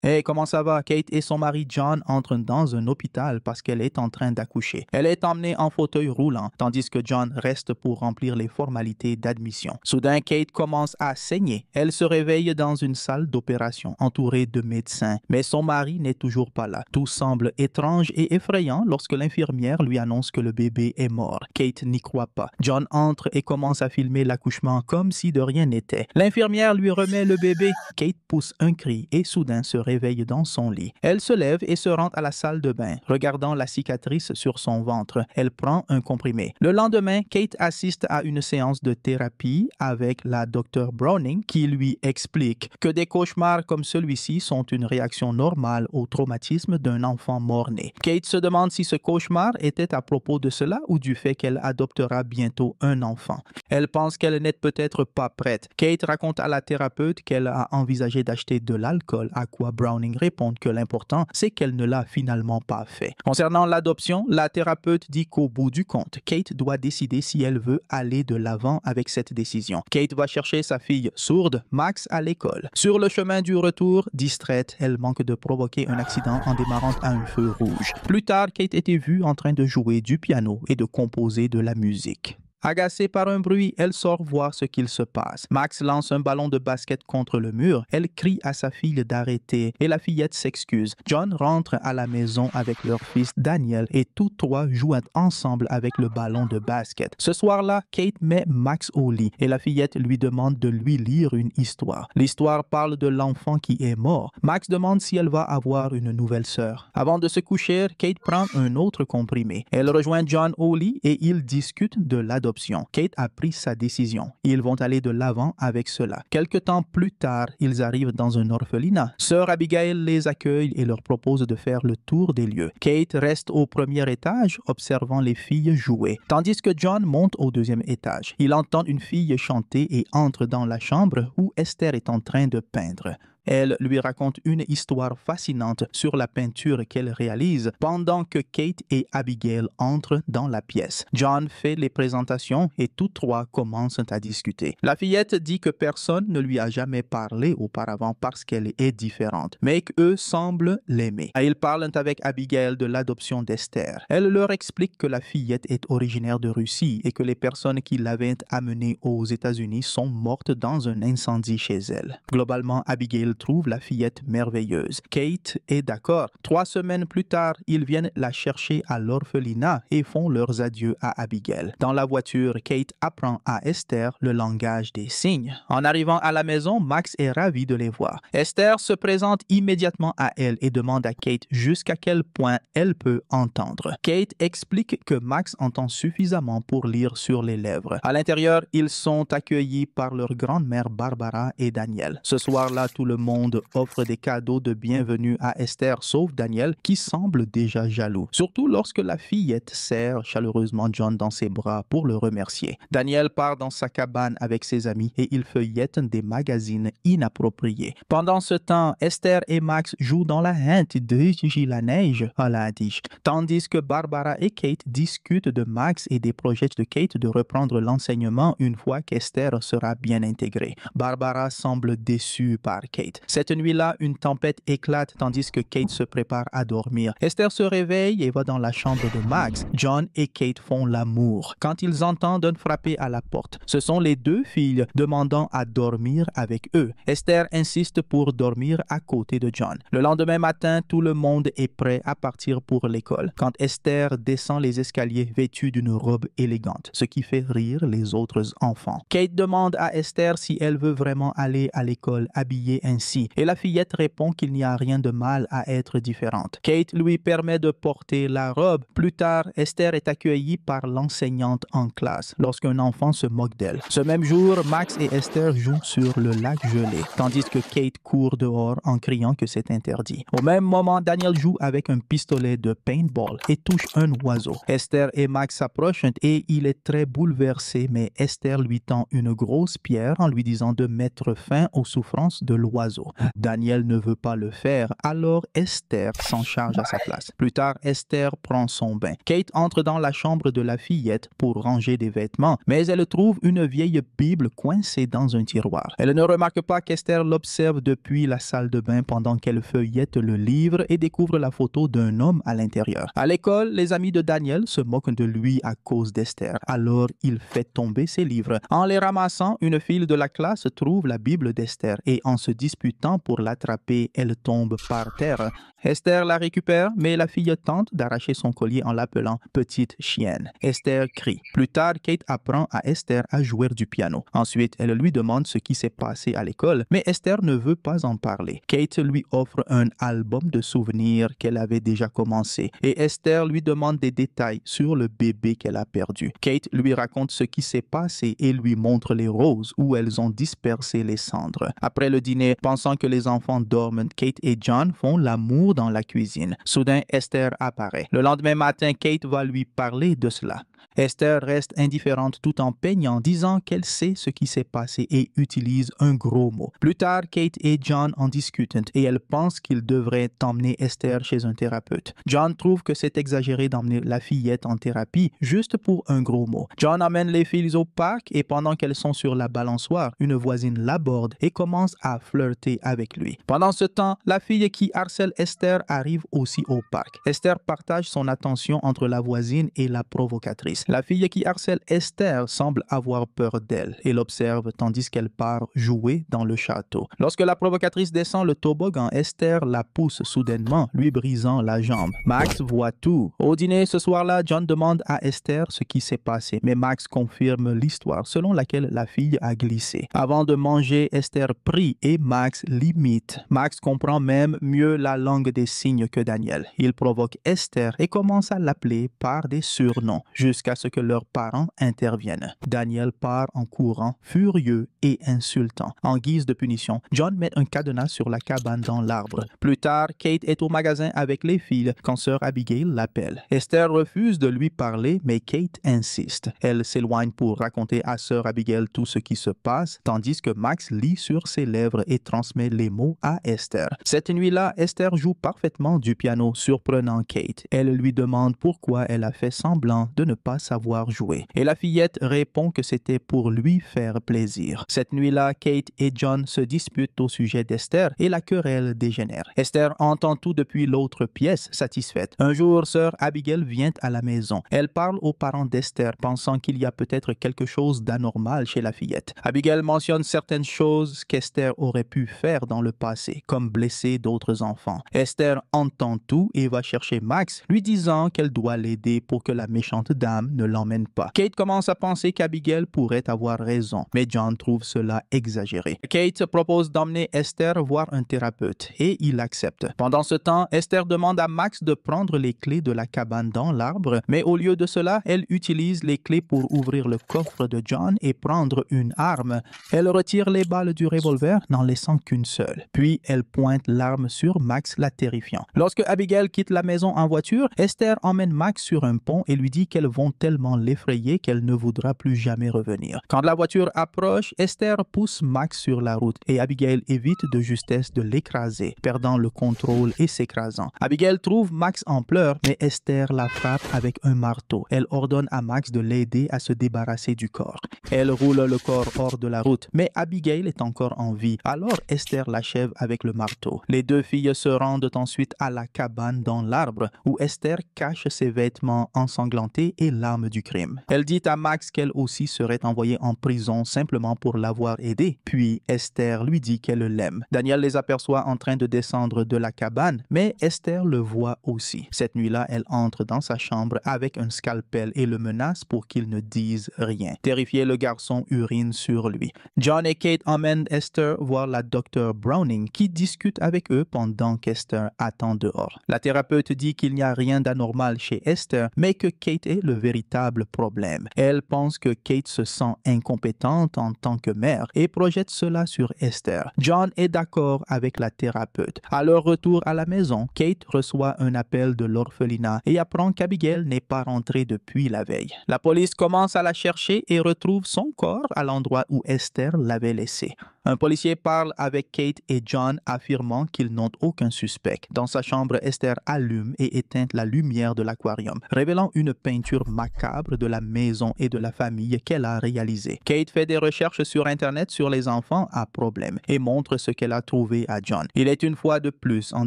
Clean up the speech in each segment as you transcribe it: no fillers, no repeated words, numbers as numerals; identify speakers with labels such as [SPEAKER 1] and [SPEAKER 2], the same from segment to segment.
[SPEAKER 1] Hey, comment ça va? Kate et son mari John entrent dans un hôpital parce qu'elle est en train d'accoucher. Elle est emmenée en fauteuil roulant, tandis que John reste pour remplir les formalités d'admission. Soudain, Kate commence à saigner. Elle se réveille dans une salle d'opération, entourée de médecins, mais son mari n'est toujours pas là. Tout semble étrange et effrayant lorsque l'infirmière lui annonce que le bébé est mort. Kate n'y croit pas. John entre et commence à filmer l'accouchement comme si de rien n'était. L'infirmière lui remet le bébé. Kate pousse un cri et soudain se réveille dans son lit. Elle se lève et se rend à la salle de bain. Regardant la cicatrice sur son ventre, elle prend un comprimé. Le lendemain, Kate assiste à une séance de thérapie avec la Dr. Browning qui lui explique que des cauchemars comme celui-ci sont une réaction normale au traumatisme d'un enfant mort-né. Kate se demande si ce cauchemar était à propos de cela ou du fait qu'elle adoptera bientôt un enfant. Elle pense qu'elle n'est peut-être pas prête. Kate raconte à la thérapeute qu'elle a envisagé d'acheter de l'alcool, à quoi Browning répond que l'important, c'est qu'elle ne l'a finalement pas fait. Concernant l'adoption, la thérapeute dit qu'au bout du compte, Kate doit décider si elle veut aller de l'avant avec cette décision. Kate va chercher sa fille sourde, Max, à l'école. Sur le chemin du retour, distraite, elle manque de provoquer un accident en démarrant à un feu rouge. Plus tard, Kate était vue en train de jouer du piano et de composer de la musique. Agacée par un bruit, elle sort voir ce qu'il se passe. Max lance un ballon de basket contre le mur. Elle crie à sa fille d'arrêter et la fillette s'excuse. John rentre à la maison avec leur fils Daniel et tous trois jouent ensemble avec le ballon de basket. Ce soir-là, Kate met Max au lit et la fillette lui demande de lui lire une histoire. L'histoire parle de l'enfant qui est mort. Max demande si elle va avoir une nouvelle sœur. Avant de se coucher, Kate prend un autre comprimé. Elle rejoint John au lit et ils discutent de l'adoption. Kate a pris sa décision. Ils vont aller de l'avant avec cela. Quelque temps plus tard, ils arrivent dans un orphelinat. Sœur Abigail les accueille et leur propose de faire le tour des lieux. Kate reste au premier étage, observant les filles jouer, tandis que John monte au deuxième étage. Il entend une fille chanter et entre dans la chambre où Esther est en train de peindre. Elle lui raconte une histoire fascinante sur la peinture qu'elle réalise pendant que Kate et Abigail entrent dans la pièce. John fait les présentations et tous trois commencent à discuter. La fillette dit que personne ne lui a jamais parlé auparavant parce qu'elle est différente, mais qu'eux semblent l'aimer. Ils parlent avec Abigail de l'adoption d'Esther. Elle leur explique que la fillette est originaire de Russie et que les personnes qui l'avaient amenée aux États-Unis sont mortes dans un incendie chez elle. Globalement, Abigail trouve la fillette merveilleuse. Kate est d'accord. 3 semaines plus tard, ils viennent la chercher à l'orphelinat et font leurs adieux à Abigail. Dans la voiture, Kate apprend à Esther le langage des signes. En arrivant à la maison, Max est ravi de les voir. Esther se présente immédiatement à elle et demande à Kate jusqu'à quel point elle peut entendre. Kate explique que Max entend suffisamment pour lire sur les lèvres. À l'intérieur, ils sont accueillis par leur grand-mère Barbara et Daniel. Ce soir-là, tout le monde offre des cadeaux de bienvenue à Esther, sauf Daniel, qui semble déjà jaloux. Surtout lorsque la fillette serre chaleureusement John dans ses bras pour le remercier. Daniel part dans sa cabane avec ses amis et il feuillette des magazines inappropriés. Pendant ce temps, Esther et Max jouent dans la hinte de la neige à la dish, tandis que Barbara et Kate discutent de Max et des projets de Kate de reprendre l'enseignement une fois qu'Esther sera bien intégrée. Barbara semble déçue par Kate. Cette nuit-là, une tempête éclate tandis que Kate se prépare à dormir. Esther se réveille et va dans la chambre de Max. John et Kate font l'amour quand ils entendent frapper à la porte. Ce sont les deux filles demandant à dormir avec eux. Esther insiste pour dormir à côté de John. Le lendemain matin, tout le monde est prêt à partir pour l'école quand Esther descend les escaliers vêtue d'une robe élégante, ce qui fait rire les autres enfants. Kate demande à Esther si elle veut vraiment aller à l'école habillée ainsi, et la fillette répond qu'il n'y a rien de mal à être différente. Kate lui permet de porter la robe. Plus tard, Esther est accueillie par l'enseignante en classe lorsqu'un enfant se moque d'elle. Ce même jour, Max et Esther jouent sur le lac gelé, tandis que Kate court dehors en criant que c'est interdit. Au même moment, Daniel joue avec un pistolet de paintball et touche un oiseau. Esther et Max s'approchent et il est très bouleversé, mais Esther lui tend une grosse pierre en lui disant de mettre fin aux souffrances de l'oiseau. oiseau. Daniel ne veut pas le faire, alors Esther s'en charge à sa place. Plus tard, Esther prend son bain. Kate entre dans la chambre de la fillette pour ranger des vêtements, mais elle trouve une vieille Bible coincée dans un tiroir. Elle ne remarque pas qu'Esther l'observe depuis la salle de bain pendant qu'elle feuillette le livre et découvre la photo d'un homme à l'intérieur. À l'école, les amis de Daniel se moquent de lui à cause d'Esther. Alors, il fait tomber ses livres. En les ramassant, une fille de la classe trouve la Bible d'Esther et en se disputant pour l'attraper, elle tombe par terre. Esther la récupère, mais la fille tente d'arracher son collier en l'appelant « petite chienne ». Esther crie. Plus tard, Kate apprend à Esther à jouer du piano. Ensuite, elle lui demande ce qui s'est passé à l'école, mais Esther ne veut pas en parler. Kate lui offre un album de souvenirs qu'elle avait déjà commencé et Esther lui demande des détails sur le bébé qu'elle a perdu. Kate lui raconte ce qui s'est passé et lui montre les roses où elles ont dispersé les cendres. Après le dîner, pensant que les enfants dorment, Kate et John font l'amour dans la cuisine. Soudain, Esther apparaît. Le lendemain matin, Kate va lui parler de cela. Esther reste indifférente tout en peignant, disant qu'elle sait ce qui s'est passé et utilise un gros mot. Plus tard, Kate et John en discutent et elle pense qu'il devrait emmener Esther chez un thérapeute. John trouve que c'est exagéré d'emmener la fillette en thérapie juste pour un gros mot. John amène les filles au parc et pendant qu'elles sont sur la balançoire, une voisine l'aborde et commence à flirter avec lui. Pendant ce temps, la fille qui harcèle Esther arrive aussi au parc. Esther partage son attention entre la voisine et la provocatrice. La fille qui harcèle Esther semble avoir peur d'elle et l'observe tandis qu'elle part jouer dans le château. Lorsque la provocatrice descend le toboggan, Esther la pousse soudainement, lui brisant la jambe. Max voit tout. Au dîner ce soir-là, John demande à Esther ce qui s'est passé, mais Max confirme l'histoire selon laquelle la fille a glissé. Avant de manger, Esther prie et Max l'imite. Max comprend même mieux la langue des signes que Daniel. Il provoque Esther et commence à l'appeler par des surnoms jusqu'à ce que leurs parents interviennent. Daniel part en courant, furieux et insultant. En guise de punition, John met un cadenas sur la cabane dans l'arbre. Plus tard, Kate est au magasin avec les filles quand sœur Abigail l'appelle. Esther refuse de lui parler, mais Kate insiste. Elle s'éloigne pour raconter à sœur Abigail tout ce qui se passe, tandis que Max lit sur ses lèvres et transmet les mots à Esther. Cette nuit-là, Esther joue parfaitement du piano, surprenant Kate. Elle lui demande pourquoi elle a fait semblant de ne pas savoir jouer. Et la fillette répond que c'était pour lui faire plaisir. Cette nuit-là, Kate et John se disputent au sujet d'Esther et la querelle dégénère. Esther entend tout depuis l'autre pièce, satisfaite. Un jour, sœur Abigail vient à la maison. Elle parle aux parents d'Esther, pensant qu'il y a peut-être quelque chose d'anormal chez la fillette. Abigail mentionne certaines choses qu'Esther aurait pu faire dans le passé, comme blesser d'autres enfants. Esther entend tout et va chercher Max, lui disant qu'elle doit l'aider pour que la méchante dame ne l'emmène pas. Kate commence à penser qu'Abigail pourrait avoir raison, mais John trouve cela exagéré. Kate propose d'emmener Esther voir un thérapeute et il accepte. Pendant ce temps, Esther demande à Max de prendre les clés de la cabane dans l'arbre, mais au lieu de cela, elle utilise les clés pour ouvrir le coffre de John et prendre une arme. Elle retire les balles du revolver, n'en laissant qu'une seule. Puis, elle pointe l'arme sur Max, la terrifiant. Lorsque Abigail quitte la maison en voiture, Esther emmène Max sur un pont et lui dit qu'elles vont tellement l'effrayer qu'elle ne voudra plus jamais revenir. Quand la voiture approche, Esther pousse Max sur la route et Abigail évite de justesse de l'écraser, perdant le contrôle et s'écrasant. Abigail trouve Max en pleurs, mais Esther la frappe avec un marteau. Elle ordonne à Max de l'aider à se débarrasser du corps. Elle roule le corps hors de la route, mais Abigail est encore en vie. Alors Esther l'achève avec le marteau. Les deux filles se rendent ensuite à la cabane dans l'arbre, où Esther cache ses vêtements ensanglantés et l'arme du crime. Elle dit à Max qu'elle aussi serait envoyée en prison simplement pour l'avoir aidé. Puis Esther lui dit qu'elle l'aime. Daniel les aperçoit en train de descendre de la cabane, mais Esther le voit aussi. Cette nuit-là, elle entre dans sa chambre avec un scalpel et le menace pour qu'il ne dise rien. Terrifié, le garçon urine sur lui. John et Kate emmènent Esther voir la docteure Browning qui discute avec eux pendant qu'Esther attend dehors. La thérapeute dit qu'il n'y a rien d'anormal chez Esther, mais que Kate est le véritable problème. Elle pense que Kate se sent incompétente en tant que mère et projette cela sur Esther. John est d'accord avec la thérapeute. À leur retour à la maison, Kate reçoit un appel de l'orphelinat et apprend qu'Abigail n'est pas rentrée depuis la veille. La police commence à la chercher et retrouve son corps à l'endroit où Esther l'avait laissé. Un policier parle avec Kate et John affirmant qu'ils n'ont aucun suspect. Dans sa chambre, Esther allume et éteint la lumière de l'aquarium, révélant une peinture macabre de la maison et de la famille qu'elle a réalisée. Kate fait des recherches sur Internet sur les enfants à problème et montre ce qu'elle a trouvé à John. Il est une fois de plus en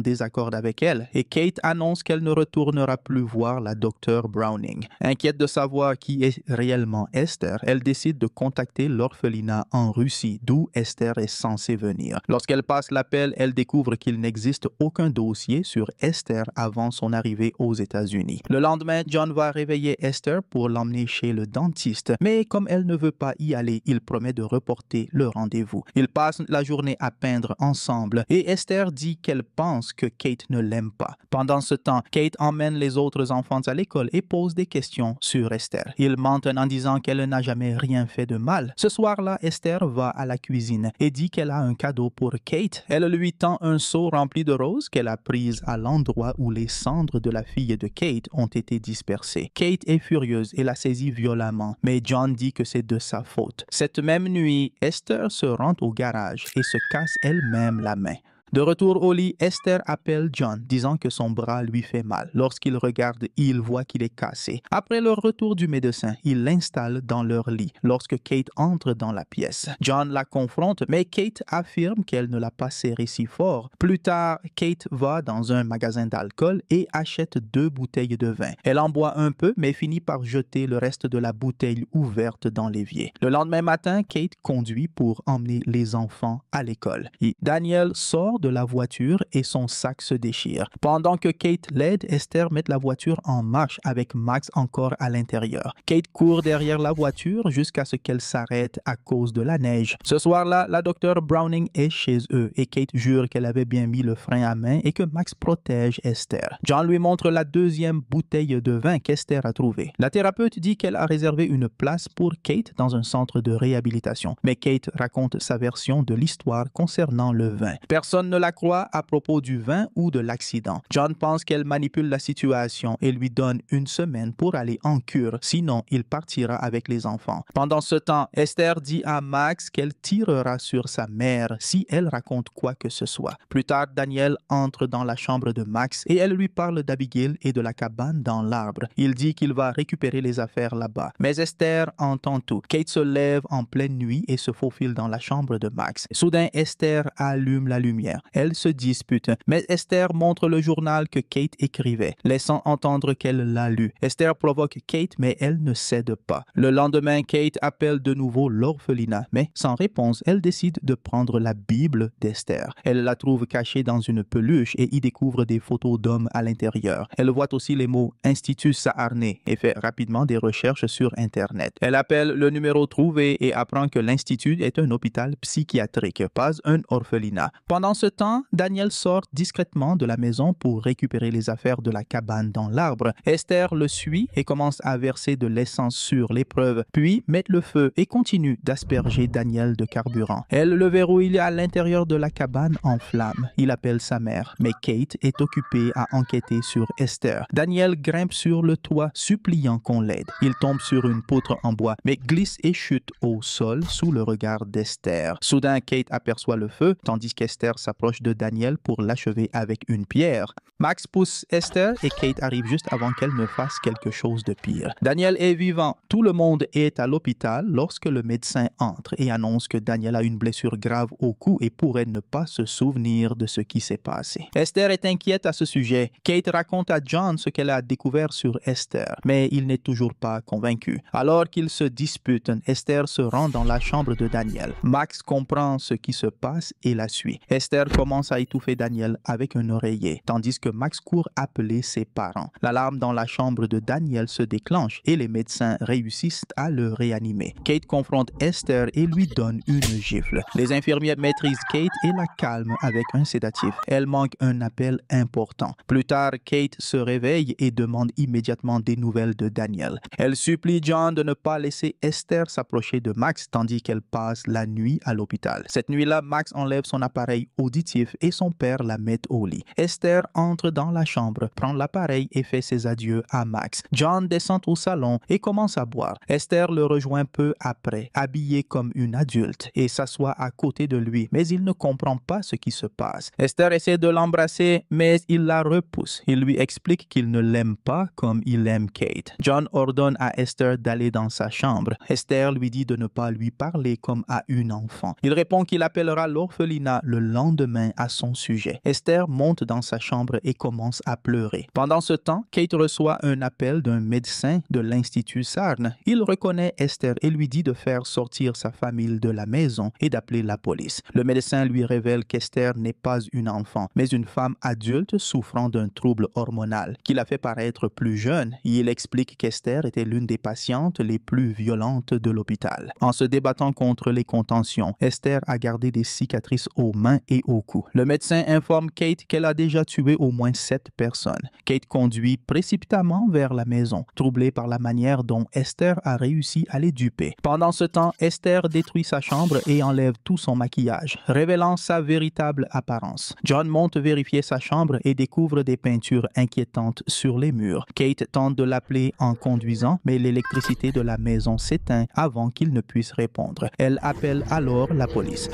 [SPEAKER 1] désaccord avec elle et Kate annonce qu'elle ne retournera plus voir la docteure Browning. Inquiète de savoir qui est réellement Esther, elle décide de contacter l'orphelinat en Russie, d'où Esther est censée venir. Lorsqu'elle passe l'appel, elle découvre qu'il n'existe aucun dossier sur Esther avant son arrivée aux États-Unis. Le lendemain, John va réveiller Esther pour l'emmener chez le dentiste, mais comme elle ne veut pas y aller, il promet de reporter le rendez-vous. Ils passent la journée à peindre ensemble et Esther dit qu'elle pense que Kate ne l'aime pas. Pendant ce temps, Kate emmène les autres enfants à l'école et pose des questions sur Esther. Ils mentent en disant qu'elle n'a jamais rien fait de mal. Ce soir-là, Esther va à la cuisine et dit qu'elle a un cadeau pour Kate. Elle lui tend un seau rempli de roses qu'elle a prises à l'endroit où les cendres de la fille de Kate ont été dispersées. Kate est furieuse et la saisit violemment, mais John dit que c'est de sa faute. Cette même nuit, Esther se rend au garage et se casse elle-même la main. De retour au lit, Esther appelle John, disant que son bras lui fait mal. Lorsqu'il regarde, il voit qu'il est cassé. Après le retour du médecin, il l'installe dans leur lit. Lorsque Kate entre dans la pièce, John la confronte, mais Kate affirme qu'elle ne l'a pas serré si fort. Plus tard, Kate va dans un magasin d'alcool et achète 2 bouteilles de vin. Elle en boit un peu, mais finit par jeter le reste de la bouteille ouverte dans l'évier. Le lendemain matin, Kate conduit pour emmener les enfants à l'école. Daniel sort de la voiture et son sac se déchire. Pendant que Kate l'aide, Esther met la voiture en marche avec Max encore à l'intérieur. Kate court derrière la voiture jusqu'à ce qu'elle s'arrête à cause de la neige. Ce soir-là, la docteure Browning est chez eux et Kate jure qu'elle avait bien mis le frein à main et que Max protège Esther. John lui montre la 2e bouteille de vin qu'Esther a trouvée. La thérapeute dit qu'elle a réservé une place pour Kate dans un centre de réhabilitation, mais Kate raconte sa version de l'histoire concernant le vin. Personne ne la croit à propos du vin ou de l'accident. John pense qu'elle manipule la situation et lui donne 1 semaine pour aller en cure, sinon il partira avec les enfants. Pendant ce temps, Esther dit à Max qu'elle tirera sur sa mère si elle raconte quoi que ce soit. Plus tard, Daniel entre dans la chambre de Max et elle lui parle d'Abigail et de la cabane dans l'arbre. Il dit qu'il va récupérer les affaires là-bas. Mais Esther entend tout. Kate se lève en pleine nuit et se faufile dans la chambre de Max. Soudain, Esther allume la lumière. Elles se disputent, mais Esther montre le journal que Kate écrivait, laissant entendre qu'elle l'a lu. Esther provoque Kate, mais elle ne cède pas. Le lendemain, Kate appelle de nouveau l'orphelinat, mais sans réponse, elle décide de prendre la Bible d'Esther. Elle la trouve cachée dans une peluche et y découvre des photos d'hommes à l'intérieur. Elle voit aussi les mots Institut Saarne et fait rapidement des recherches sur Internet. Elle appelle le numéro trouvé et apprend que l'Institut est un hôpital psychiatrique, pas un orphelinat. Pendant ce temps, Daniel sort discrètement de la maison pour récupérer les affaires de la cabane dans l'arbre. Esther le suit et commence à verser de l'essence sur l'épreuve, puis met le feu et continue d'asperger Daniel de carburant. Elle le verrouille à l'intérieur de la cabane en flammes. Il appelle sa mère, mais Kate est occupée à enquêter sur Esther. Daniel grimpe sur le toit, suppliant qu'on l'aide. Il tombe sur une poutre en bois, mais glisse et chute au sol sous le regard d'Esther. Soudain, Kate aperçoit le feu, tandis qu'Esther s'approche de Daniel pour l'achever avec une pierre. Max pousse Esther et Kate arrive juste avant qu'elle ne fasse quelque chose de pire. Daniel est vivant. Tout le monde est à l'hôpital lorsque le médecin entre et annonce que Daniel a une blessure grave au cou et pourrait ne pas se souvenir de ce qui s'est passé. Esther est inquiète à ce sujet. Kate raconte à John ce qu'elle a découvert sur Esther, mais il n'est toujours pas convaincu. Alors qu'ils se disputent, Esther se rend dans la chambre de Daniel. Max comprend ce qui se passe et la suit. Esther commence à étouffer Daniel avec un oreiller, tandis que Max court appeler ses parents. L'alarme dans la chambre de Daniel se déclenche et les médecins réussissent à le réanimer. Kate confronte Esther et lui donne une gifle. Les infirmiers maîtrisent Kate et la calment avec un sédatif. Elle manque un appel important. Plus tard, Kate se réveille et demande immédiatement des nouvelles de Daniel. Elle supplie John de ne pas laisser Esther s'approcher de Max tandis qu'elle passe la nuit à l'hôpital. Cette nuit-là, Max enlève son appareil audio auditif et son père la mettent au lit. Esther entre dans la chambre, prend l'appareil et fait ses adieux à Max. John descend au salon et commence à boire. Esther le rejoint peu après, habillée comme une adulte, et s'assoit à côté de lui, mais il ne comprend pas ce qui se passe. Esther essaie de l'embrasser, mais il la repousse. Il lui explique qu'il ne l'aime pas comme il aime Kate. John ordonne à Esther d'aller dans sa chambre. Esther lui dit de ne pas lui parler comme à une enfant. Il répond qu'il appellera l'orphelinat le lendemain à son sujet. Esther monte dans sa chambre et commence à pleurer. Pendant ce temps, Kate reçoit un appel d'un médecin de l'Institut Sarn. Il reconnaît Esther et lui dit de faire sortir sa famille de la maison et d'appeler la police. Le médecin lui révèle qu'Esther n'est pas une enfant, mais une femme adulte souffrant d'un trouble hormonal qui la fait paraître plus jeune. Il explique qu'Esther était l'une des patientes les plus violentes de l'hôpital. En se débattant contre les contentions, Esther a gardé des cicatrices aux mains et au cou. Le médecin informe Kate qu'elle a déjà tué au moins 7 personnes. Kate conduit précipitamment vers la maison, troublée par la manière dont Esther a réussi à les duper. Pendant ce temps, Esther détruit sa chambre et enlève tout son maquillage, révélant sa véritable apparence. John monte vérifier sa chambre et découvre des peintures inquiétantes sur les murs. Kate tente de l'appeler en conduisant, mais l'électricité de la maison s'éteint avant qu'il ne puisse répondre. Elle appelle alors la police.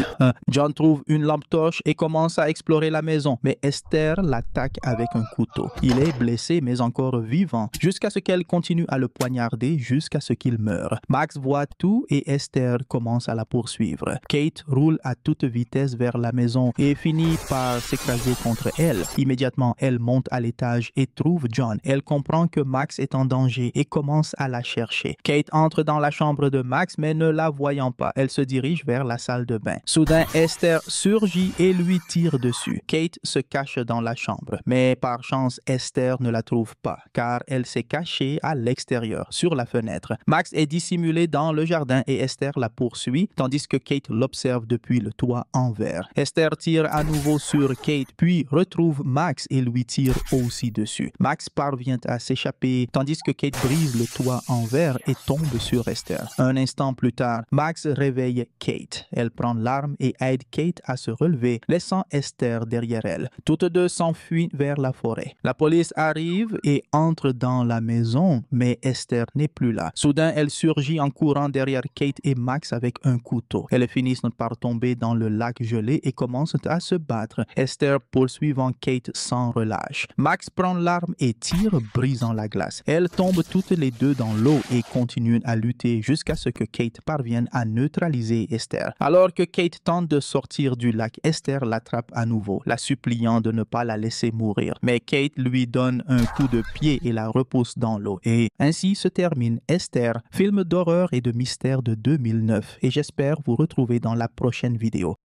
[SPEAKER 1] John trouve une lampe torche et commence à explorer la maison, mais Esther l'attaque avec un couteau. Il est blessé mais encore vivant, jusqu'à ce qu'elle continue à le poignarder jusqu'à ce qu'il meure. Max voit tout et Esther commence à la poursuivre. Kate roule à toute vitesse vers la maison et finit par s'écraser contre elle. Immédiatement, elle monte à l'étage et trouve John. Elle comprend que Max est en danger et commence à la chercher. Kate entre dans la chambre de Max, mais ne la voyant pas, elle se dirige vers la salle de bain. Soudain, Esther surgit et lui tire dessus. Kate se cache dans la chambre, mais par chance, Esther ne la trouve pas, car elle s'est cachée à l'extérieur, sur la fenêtre. Max est dissimulé dans le jardin et Esther la poursuit, tandis que Kate l'observe depuis le toit en verre. Esther tire à nouveau sur Kate, puis retrouve Max et lui tire aussi dessus. Max parvient à s'échapper, tandis que Kate brise le toit en verre et tombe sur Esther. Un instant plus tard, Max réveille Kate. Elle prend l'arme et aide Kate à se relever, laissant Esther derrière elle. Toutes deux s'enfuient vers la forêt. La police arrive et entre dans la maison, mais Esther n'est plus là. Soudain, elle surgit en courant derrière Kate et Max avec un couteau. Elles finissent par tomber dans le lac gelé et commencent à se battre. Esther poursuivant Kate sans relâche. Max prend l'arme et tire, brisant la glace. Elles tombent toutes les deux dans l'eau et continuent à lutter jusqu'à ce que Kate parvienne à neutraliser Esther. Alors que Kate tente de sortir du lac, Esther l'attrape à nouveau, la suppliant de ne pas la laisser mourir. Mais Kate lui donne un coup de pied et la repousse dans l'eau. Et ainsi se termine Esther, film d'horreur et de mystère de 2009. Et j'espère vous retrouver dans la prochaine vidéo.